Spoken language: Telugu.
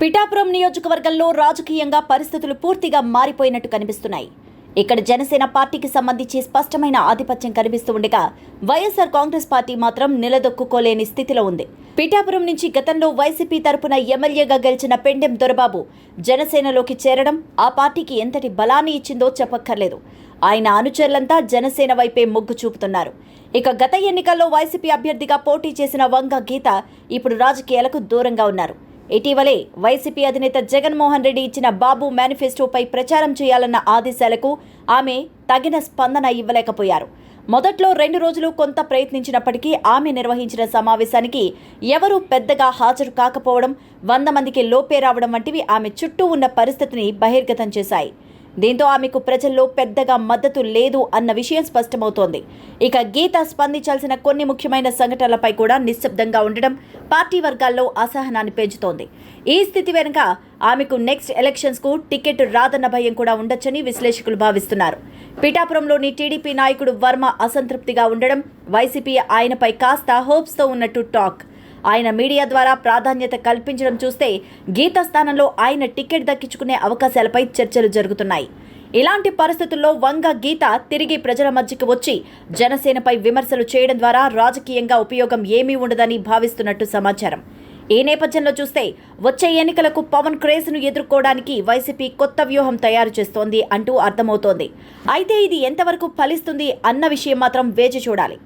పిఠాపురం నియోజకవర్గంలో రాజకీయంగా పరిస్థితులు పూర్తిగా మారిపోయినట్టు కనిపిస్తున్నాయి. ఇక్కడ జనసేన పార్టీకి సంబంధించి స్పష్టమైన ఆధిపత్యం కనిపిస్తూ ఉండగా వైఎస్ఆర్ కాంగ్రెస్ పార్టీ మాత్రం నిలదొక్కుకోలేని స్థితిలో ఉంది. పిఠాపురం నుంచి గతంలో వైసీపీ తరపున ఎమ్మెల్యేగా గెలిచిన పెండెం దొరబాబు జనసేనలోకి చేరడం ఆ పార్టీకి ఎంతటి బలాన్ని ఇచ్చిందో చెప్పక్కర్లేదు. ఆయన అనుచరులంతా జనసేన వైపే మొగ్గు చూపుతున్నారు. ఇక గత ఎన్నికల్లో వైసీపీ అభ్యర్థిగా పోటీ చేసిన వంగ గీత ఇప్పుడు రాజకీయాలకు దూరంగా ఉన్నారు. ఇటీవలే వైసీపీ అధినేత జగన్మోహన్ రెడ్డి ఇచ్చిన బాబు మేనిఫెస్టోపై ప్రచారం చేయాలన్న ఆదేశాలకు ఆమె తగిన స్పందన ఇవ్వలేకపోయారు. మొదట్లో 2 రోజులు కొంత ప్రయత్నించినప్పటికీ ఆమె నిర్వహించిన సమావేశానికి ఎవరూ పెద్దగా హాజరు కాకపోవడం, 100 మందికి లోపే రావడం వంటివి ఆమె చుట్టూ ఉన్న పరిస్థితిని బహిర్గతం చేశాయి. దీంతో ఆమెకు ప్రజల్లో పెద్దగా మద్దతు లేదు అన్న విషయం స్పష్టమవుతోంది. ఇక గీత స్పందించాల్సిన కొన్ని ముఖ్యమైన సంఘటనలపై కూడా నిశ్శబ్దంగా ఉండడం పార్టీ వర్గాల్లో అసహనాన్ని పెంచుతోంది. ఈ స్థితి వెనుక ఆమెకు నెక్స్ట్ ఎలక్షన్స్కు టికెట్ రాదన్న భయం కూడా ఉండొచ్చని విశ్లేషకులు భావిస్తున్నారు. పిఠాపురంలోని టీడీపీ నాయకుడు వర్మ అసంతృప్తిగా ఉండడం, వైసీపీ ఆయనపై కాస్త హోప్స్తో ఉన్నట్టు టాక్. ఆయన మీడియా ద్వారా ప్రాధాన్యత కల్పించడం చూస్తే గీత స్థానంలో ఆయన టికెట్ దక్కించుకునే అవకాశాలపై చర్చలు జరుగుతున్నాయి. ఇలాంటి పరిస్థితుల్లో వంగ గీత తిరిగి ప్రజల మధ్యకు వచ్చి జనసేనపై విమర్శలు చేయడం ద్వారా రాజకీయంగా ఉపయోగం ఏమీ ఉండదని భావిస్తున్నట్టు సమాచారం. ఈ నేపథ్యంలో చూస్తే వచ్చే ఎన్నికలకు పవన్ క్రేజ్ను ఎదుర్కోవడానికి వైసీపీ కొత్త వ్యూహం తయారు చేస్తోంది అంటూ అర్థమవుతోంది. అయితే ఇది ఎంతవరకు ఫలిస్తుంది అన్న విషయం మాత్రం వేచి చూడాలి.